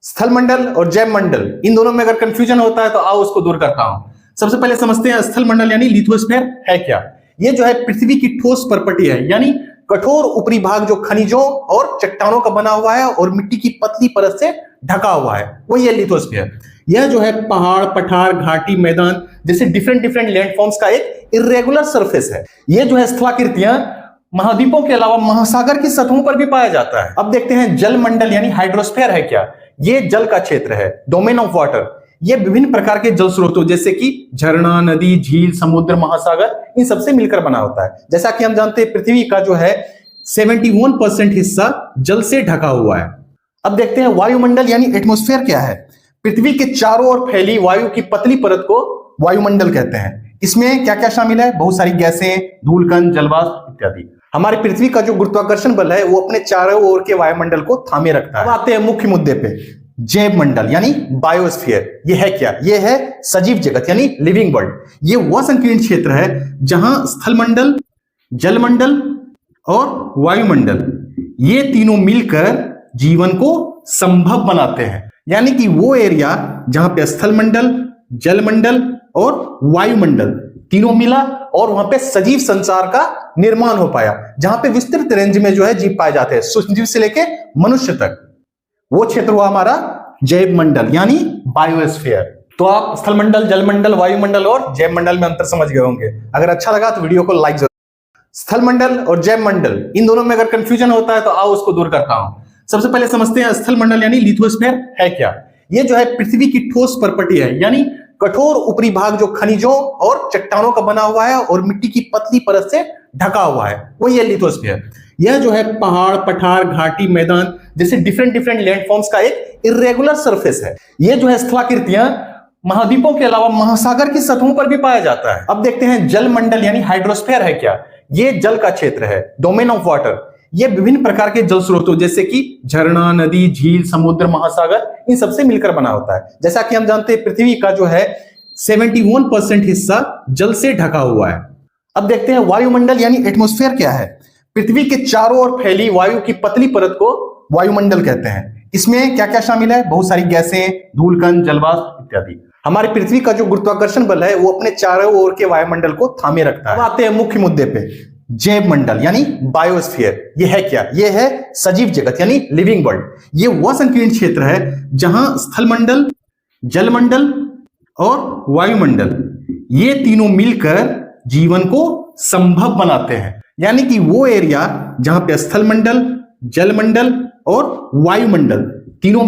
स्थल मंडल और जैव मंडल, इन दोनों में अगर कंफ्यूजन होता है तो आओ उसको दूर करता हूं। सबसे पहले समझते हैं स्थल मंडल यानी लिथोस्फीयर है क्या। ये जो है पृथ्वी की ठोस प्रॉपर्टी है, यानी कठोर ऊपरी भाग जो खनिजों और चट्टानों का बना हुआ है और मिट्टी की पतली परत से ढका हुआ है, वो ये लिथोस्फीयर। यह जो है पहाड़, पठार, घाटी, मैदान जैसे डिफरेंट लैंडफॉर्म्स का एक इरेगुलर सरफेस है। ये जो है स्थलाकृतियां महाद्वीपों के अलावा महासागर की सतहों पर भी पाया जाता है। अब देखते हैं जल मंडल यानी हाइड्रोस्फीयर है क्या। ये जल का क्षेत्र है, डोमेन ऑफ वाटर। ये विभिन्न प्रकार के जल स्रोतों जैसे कि झरना, नदी, झील, समुद्र, महासागर, इन सबसे मिलकर बना होता है। जैसा कि हम जानते हैं पृथ्वी का जो है 71% हिस्सा जल से ढका हुआ है। अब देखते हैं वायुमंडल यानी एटमॉस्फेयर क्या है। पृथ्वी के चारों ओर फैली वायु की पतली परत को वायुमंडल कहते हैं। इसमें क्या क्या शामिल है? बहुत सारी गैसें, धूलकण, जलवाष्प इत्यादि। हमारी पृथ्वी का जो गुरुत्वाकर्षण बल है वो अपने चारों ओर के वायुमंडल को थामे रखता है। अब आते हैं मुख्य मुद्दे पे, जैव मंडल यानी बायोस्फीयर। ये है क्या? ये है सजीव जगत यानी लिविंग वर्ल्ड। ये वह संकीर्ण क्षेत्र है जहां स्थल मंडल, जल मंडल और वायुमंडल, ये तीनों मिलकर जीवन को संभव बनाते हैं। यानी कि वो एरिया जहां पे स्थल मंडल, जल मंडल और वायुमंडल तीनों मिला और वहां पे सजीव संसार का निर्माण हो पाया, जहां पे विस्तृत रेंज में जो है जीव पाए जाते हैं, सूक्ष्म जीव से लेके मनुष्य तक। वो क्षेत्र हुआ हमारा जैव मंडल यानी बायोस्फीयर। तो आप स्थल मंडल, जल मंडल, वायुमंडल और जैव मंडल में अंतर समझ गए होंगे। अगर अच्छा लगा तो वीडियो को लाइक जरूर। स्थल मंडल और जैव मंडल, इन दोनों में अगर कंफ्यूजन होता है तो आओ उसको दूर करता हूं। सबसे पहले समझते हैं स्थल मंडल यानी लिथोस्फीयर है क्या। ये जो है पृथ्वी की ठोस प्रॉपर्टी है, यानी कठोर ऊपरी भाग जो खनिजों और चट्टानों का बना हुआ है और मिट्टी की पतली परत से ढका हुआ है, वो ये लिथोस्फीयर। यह जो है पहाड़, पठार, घाटी, मैदान जैसे डिफरेंट लैंडफॉर्म्स का एक इरेगुलर सरफेस है। ये जो है स्थलाकृतियां महाद्वीपों के अलावा महासागर की सतहों पर भी पाया जाता है। अब देखते हैं जल मंडल यानी हाइड्रोस्फीयर है क्या। ये जल का क्षेत्र है, डोमेन ऑफ वाटर। ये विभिन्न प्रकार के जल स्रोतों जैसे कि झरना, नदी, झील, समुद्र, महासागर, इन सबसे मिलकर बना होता है। जैसा कि हम जानते हैं पृथ्वी का जो है 71% हिस्सा जल से ढका हुआ है। अब देखते हैं वायुमंडल यानी एटमॉस्फेयर क्या है। पृथ्वी के चारों ओर फैली वायु की पतली परत को वायुमंडल कहते हैं। इसमें क्या क्या शामिल है? बहुत सारी गैसें, धूलकण, जलवाष्प इत्यादि। हमारी पृथ्वी का जो गुरुत्वाकर्षण बल है वो अपने चारों ओर के वायुमंडल को थामे रखता है। अब आते हैं मुख्य मुद्दे पे, जैव मंडल यानी बायोस्फीयर। ये है क्या? ये है सजीव जगत यानी लिविंग वर्ल्ड। ये वह संकीर्ण क्षेत्र है जहां स्थल मंडल, जल मंडल और वायुमंडल, ये तीनों मिलकर जीवन को संभव बनाते हैं। यानी कि वो एरिया जहां पे स्थल मंडल, जल मंडल और वायुमंडल तीनों